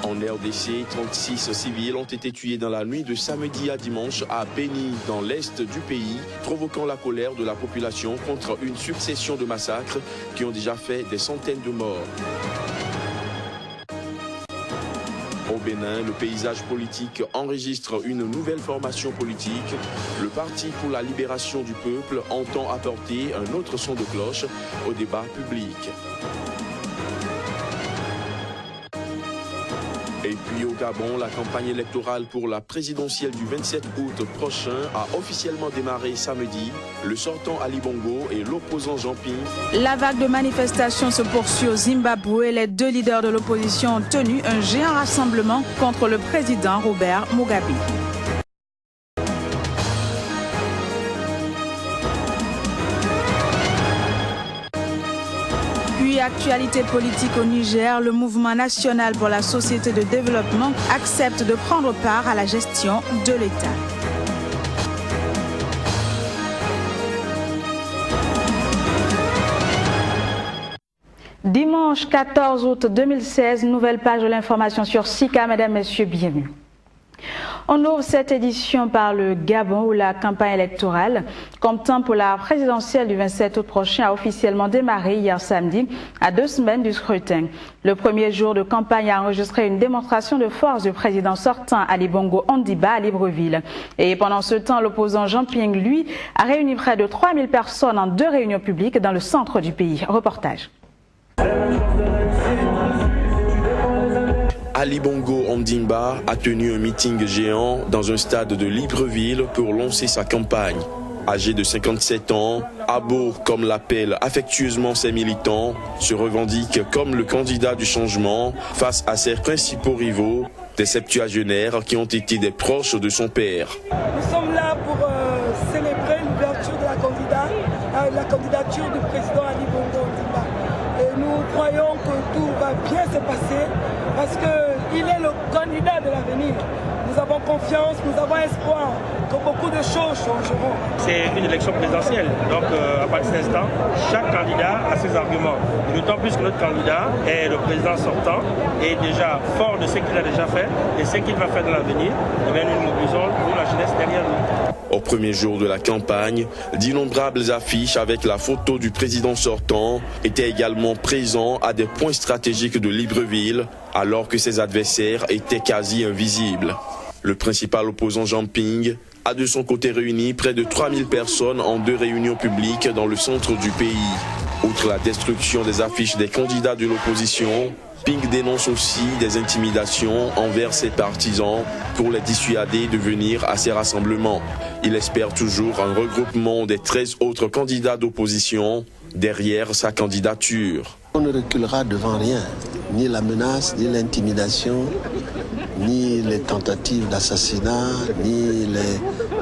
En RDC, 36 civils ont été tués dans la nuit de samedi à dimanche à Beni, dans l'est du pays, provoquant la colère de la population contre une succession de massacres qui ont déjà fait des centaines de morts. Au Bénin, le paysage politique enregistre une nouvelle formation politique. Le Parti pour la libération du peuple entend apporter un autre son de cloche au débat public. Et puis au Gabon, la campagne électorale pour la présidentielle du 27 août prochain a officiellement démarré samedi. Le sortant Ali Bongo et l'opposant Jean Ping. La vague de manifestations se poursuit au Zimbabwe. Les deux leaders de l'opposition ont tenu un géant rassemblement contre le président Robert Mugabe. Puis actualité politique au Niger, le mouvement national pour la société de développement accepte de prendre part à la gestion de l'État. Dimanche 14 août 2016, nouvelle page de l'information sur Sika. Mesdames, Messieurs, bienvenue. On ouvre cette édition par le Gabon où la campagne électorale, comptant pour la présidentielle du 27 août prochain, a officiellement démarré hier samedi, à 2 semaines du scrutin. Le premier jour de campagne a enregistré une démonstration de force du président sortant Ali Bongo Ondimba à Libreville. Et pendant ce temps, l'opposant Jean Ping, lui, a réuni près de 3000 personnes en 2 réunions publiques dans le centre du pays. Reportage. Ali Bongo Ondimba a tenu un meeting géant dans un stade de Libreville pour lancer sa campagne. Âgé de 57 ans, Abo, comme l'appellent affectueusement ses militants, se revendique comme le candidat du changement face à ses principaux rivaux, des septuagénaires qui ont été des proches de son père. Nous sommes là pour célébrer l'ouverture de la candidature du président Ali Bongo Ondimba. Et nous croyons que tout va bien se passer parce qu'il est le candidat de l'avenir. Nous avons confiance, nous avons espoir que beaucoup de choses changeront. C'est une élection présidentielle, donc à partir de cet instant, chaque candidat a ses arguments. D'autant plus que notre candidat est le président sortant et déjà fort de ce qu'il a déjà fait et ce qu'il va faire dans l'avenir, nous mobilisons nous, la jeunesse derrière nous. Au premier jour de la campagne, d'innombrables affiches avec la photo du président sortant étaient également présents à des points stratégiques de Libreville, alors que ses adversaires étaient quasi invisibles. Le principal opposant Jean Ping a de son côté réuni près de 3000 personnes en 2 réunions publiques dans le centre du pays. Outre la destruction des affiches des candidats de l'opposition, Ping dénonce aussi des intimidations envers ses partisans pour les dissuader de venir à ces rassemblements. Il espère toujours un regroupement des 13 autres candidats d'opposition derrière sa candidature. On ne reculera devant rien, ni la menace, ni l'intimidation, ni les tentatives d'assassinat, ni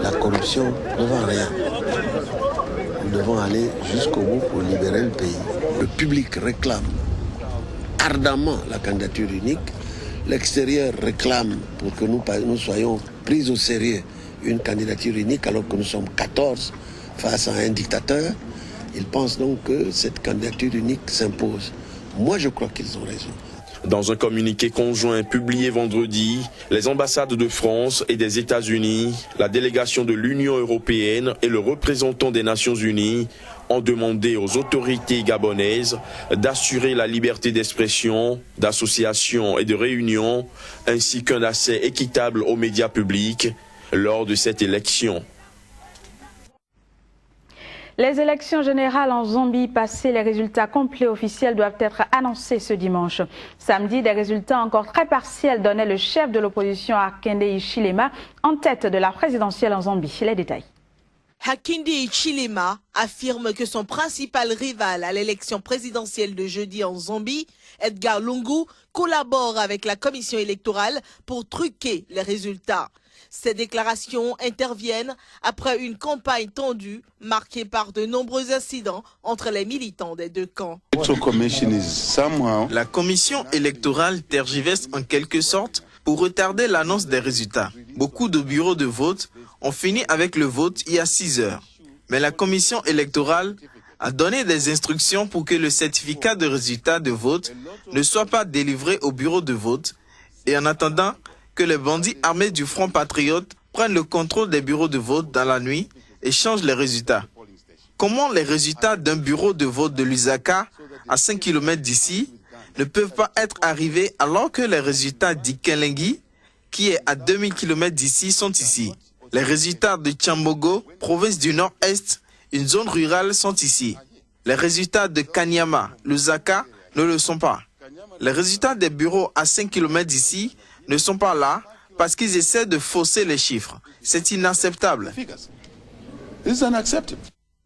la corruption, devant rien. Nous devons aller jusqu'au bout pour libérer le pays. Le public réclame ardemment la candidature unique. L'extérieur réclame pour que nous soyons pris au sérieux une candidature unique alors que nous sommes 14 face à un dictateur. Ils pensent donc que cette candidature unique s'impose. Moi, je crois qu'ils ont raison. Dans un communiqué conjoint publié vendredi, les ambassades de France et des États-Unis, la délégation de l'Union européenne et le représentant des Nations unies ont demandé aux autorités gabonaises d'assurer la liberté d'expression, d'association et de réunion, ainsi qu'un accès équitable aux médias publics lors de cette élection. Les élections générales en Zambie passées, les résultats complets officiels doivent être annoncés ce dimanche. Samedi, des résultats encore très partiels donnaient le chef de l'opposition Hakainde Hichilema en tête de la présidentielle en Zambie. Les détails. Hakainde Hichilema affirme que son principal rival à l'élection présidentielle de jeudi en Zambie, Edgar Lungu, collabore avec la commission électorale pour truquer les résultats. Ces déclarations interviennent après une campagne tendue marquée par de nombreux incidents entre les militants des deux camps. La commission électorale tergiverse en quelque sorte pour retarder l'annonce des résultats. Beaucoup de bureaux de vote ont fini avec le vote il y a 6 heures. Mais la commission électorale a donné des instructions pour que le certificat de résultat de vote ne soit pas délivré au bureau de vote et en attendant que les bandits armés du Front Patriote prennent le contrôle des bureaux de vote dans la nuit et changent les résultats. Comment les résultats d'un bureau de vote de Lusaka, à 5 km d'ici, ne peuvent pas être arrivés alors que les résultats d'Ikelengui, qui est à 2000 km d'ici, sont ici. Les résultats de Tchambogo, province du Nord-Est, une zone rurale, sont ici. Les résultats de Kanyama, Lusaka, ne le sont pas. Les résultats des bureaux à 5 km d'ici ne sont pas là parce qu'ils essaient de fausser les chiffres. C'est inacceptable.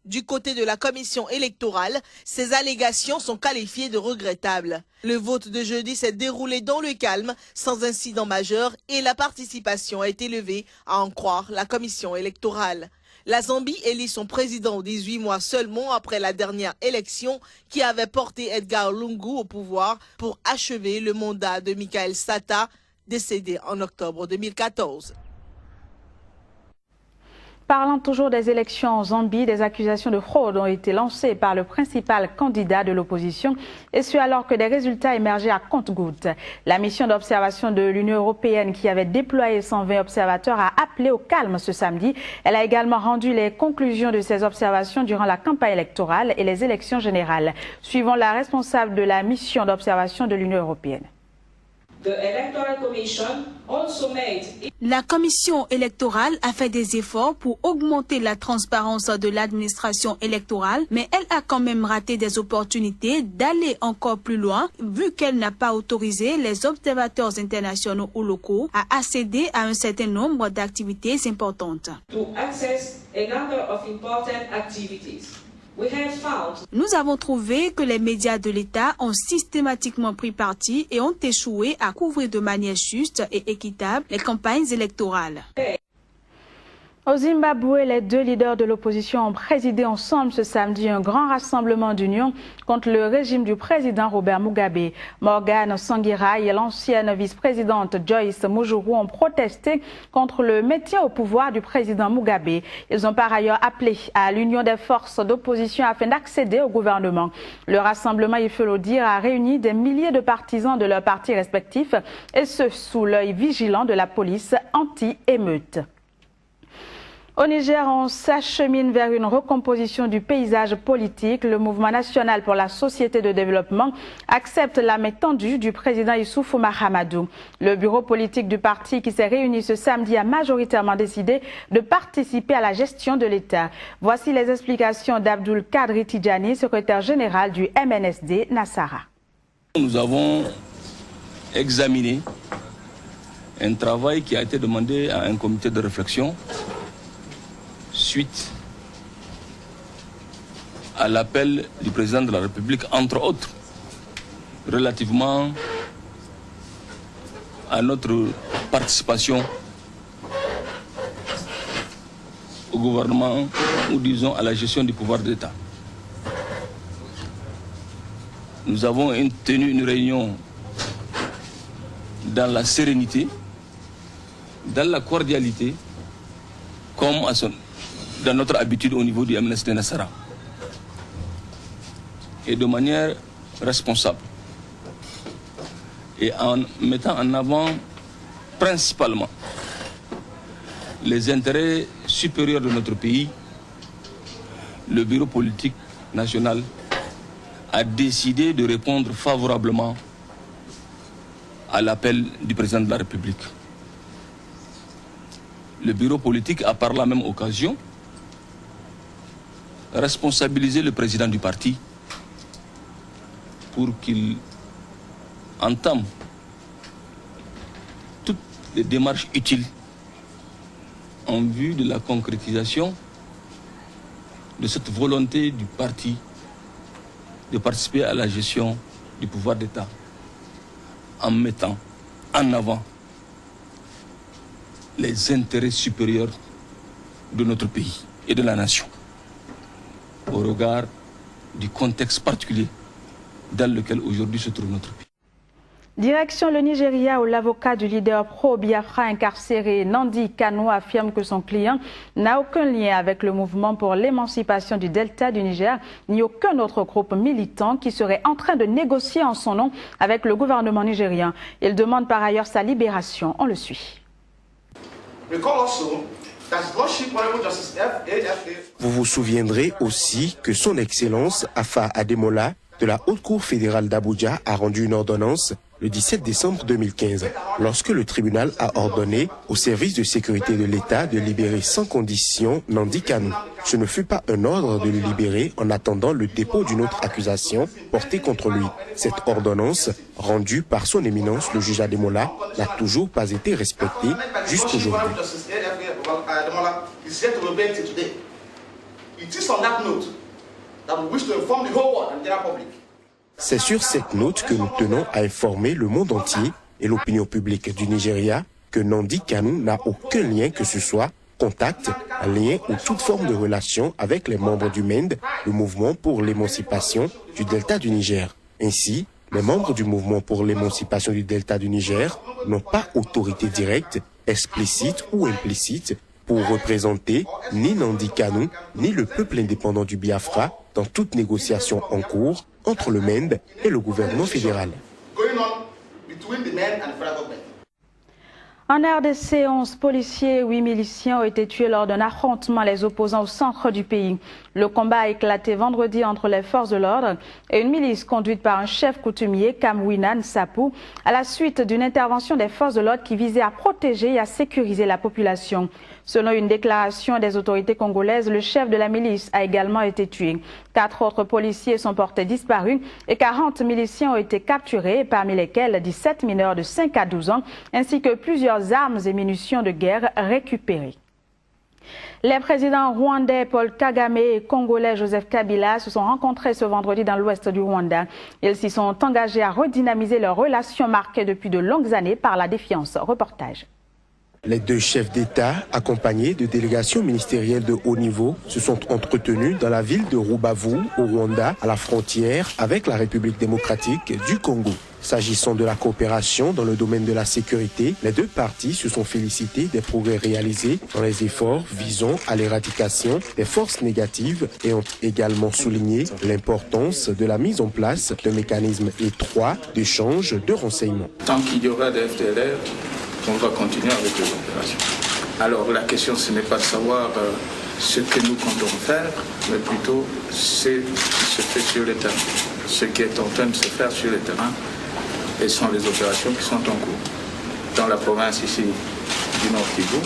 Du côté de la commission électorale, ces allégations sont qualifiées de regrettables. Le vote de jeudi s'est déroulé dans le calme, sans incident majeur, et la participation a été élevée, à en croire la commission électorale. La Zambie élit son président 18 mois seulement après la dernière élection qui avait porté Edgar Lungu au pouvoir pour achever le mandat de Michael Sata, décédé en octobre 2014. Parlant toujours des élections en Zambie, des accusations de fraude ont été lancées par le principal candidat de l'opposition, et ce alors que des résultats émergeaient à compte-gouttes. La mission d'observation de l'Union européenne, qui avait déployé 120 observateurs, a appelé au calme ce samedi. Elle a également rendu les conclusions de ces observations durant la campagne électorale et les élections générales. Suivons la responsable de la mission d'observation de l'Union européenne. La commission électorale a fait des efforts pour augmenter la transparence de l'administration électorale, mais elle a quand même raté des opportunités d'aller encore plus loin, vu qu'elle n'a pas autorisé les observateurs internationaux ou locaux à accéder à un certain nombre d'activités importantes. Nous avons trouvé que les médias de l'État ont systématiquement pris parti et ont échoué à couvrir de manière juste et équitable les campagnes électorales. Au Zimbabwe, les deux leaders de l'opposition ont présidé ensemble ce samedi un grand rassemblement d'union contre le régime du président Robert Mugabe. Morgan Tsvangirai et l'ancienne vice-présidente Joyce Mujuru ont protesté contre le maintien au pouvoir du président Mugabe. Ils ont par ailleurs appelé à l'union des forces d'opposition afin d'accéder au gouvernement. Le rassemblement, il faut le dire, a réuni des milliers de partisans de leurs partis respectifs, et ce sous l'œil vigilant de la police anti-émeute. Au Niger, on s'achemine vers une recomposition du paysage politique. Le Mouvement national pour la société de développement accepte la main tendue du président Issoufou Mahamadou. Le bureau politique du parti qui s'est réuni ce samedi a majoritairement décidé de participer à la gestion de l'État. Voici les explications d'Abdoul Kadri Tidjani, secrétaire général du MNSD Nassara. Nous avons examiné un travail qui a été demandé à un comité de réflexion suite à l'appel du président de la République, entre autres, relativement à notre participation au gouvernement, ou disons à la gestion du pouvoir d'État. Nous avons tenu une réunion dans la sérénité, dans la cordialité, comme dans notre habitude au niveau du MNSD Nassara, et de manière responsable, et en mettant en avant principalement les intérêts supérieurs de notre pays. Le bureau politique national a décidé de répondre favorablement à l'appel du président de la République. Le bureau politique a par la même occasion responsabilisé le président du parti pour qu'il entame toutes les démarches utiles en vue de la concrétisation de cette volonté du parti de participer à la gestion du pouvoir d'État en mettant en avant les intérêts supérieurs de notre pays et de la nation, au regard du contexte particulier dans lequel aujourd'hui se trouve notre pays. Direction le Nigeria où l'avocat du leader pro-Biafra incarcéré Nnamdi Kanu affirme que son client n'a aucun lien avec le mouvement pour l'émancipation du Delta du Niger ni aucun autre groupe militant qui serait en train de négocier en son nom avec le gouvernement nigérien. Il demande par ailleurs sa libération. On le suit. Vous vous souviendrez aussi que son Excellence Afa Ademola de la Haute Cour fédérale d'Abuja a rendu une ordonnance le 17 décembre 2015, lorsque le tribunal a ordonné au service de sécurité de l'État de libérer sans condition Nnamdi Kanu. Ce ne fut pas un ordre de le libérer en attendant le dépôt d'une autre accusation portée contre lui. Cette ordonnance, rendue par son éminence le juge Ademola, n'a toujours pas été respectée jusqu'aujourd'hui. C'est sur cette note que nous tenons à informer le monde entier et l'opinion publique du Nigeria que Nnamdi Kanu n'a aucun lien que ce soit, contact, lien ou toute forme de relation avec les membres du MEND, le mouvement pour l'émancipation du Delta du Niger. Ainsi, les membres du mouvement pour l'émancipation du Delta du Niger n'ont pas autorité directe, explicite ou implicite pour représenter ni Nnamdi Kanu ni le peuple indépendant du Biafra dans toute négociation en cours entre le MEND et le gouvernement fédéral. En RDC, 11 policiers et 8 miliciens ont été tués lors d'un affrontement les opposants au centre du pays. Le combat a éclaté vendredi entre les forces de l'ordre et une milice conduite par un chef coutumier, Kamwinan Sapou, à la suite d'une intervention des forces de l'ordre qui visait à protéger et à sécuriser la population. Selon une déclaration des autorités congolaises, le chef de la milice a également été tué. 4 autres policiers sont portés disparus et 40 miliciens ont été capturés, parmi lesquels 17 mineurs de 5 à 12 ans, ainsi que plusieurs armes et munitions de guerre récupérées. Les présidents rwandais Paul Kagame et congolais Joseph Kabila se sont rencontrés ce vendredi dans l'ouest du Rwanda. Ils s'y sont engagés à redynamiser leurs relations marquées depuis de longues années par la défiance. Reportage. Les deux chefs d'État, accompagnés de délégations ministérielles de haut niveau, se sont entretenus dans la ville de Rubavu, au Rwanda, à la frontière avec la République démocratique du Congo. S'agissant de la coopération dans le domaine de la sécurité, les deux parties se sont félicitées des progrès réalisés dans les efforts visant à l'éradication des forces négatives et ont également souligné l'importance de la mise en place d'un mécanisme étroit d'échange de renseignements. Tant qu'il y aura des FDLR, on va continuer avec les opérations. Alors la question, ce n'est pas de savoir ce que nous comptons faire, mais plutôt ce qui se fait sur le terrain. Ce qui est en train de se faire sur le terrain, et sont les opérations qui sont en cours. Dans la province ici du Nord Kivu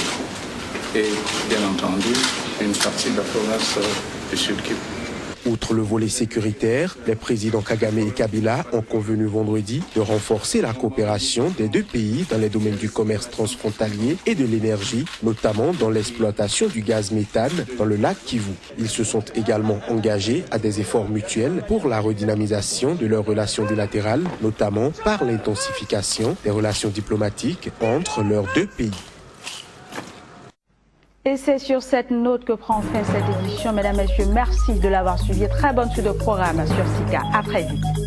et bien entendu une partie de la province du Sud Kivu. Outre le volet sécuritaire, les présidents Kagame et Kabila ont convenu vendredi de renforcer la coopération des deux pays dans les domaines du commerce transfrontalier et de l'énergie, notamment dans l'exploitation du gaz méthane dans le lac Kivu. Ils se sont également engagés à des efforts mutuels pour la redynamisation de leurs relations bilatérales, notamment par l'intensification des relations diplomatiques entre leurs deux pays. Et c'est sur cette note que prend fin cette édition. Mesdames, Messieurs, merci de l'avoir suivi. Très bonne suite de programme sur SICA. À très vite.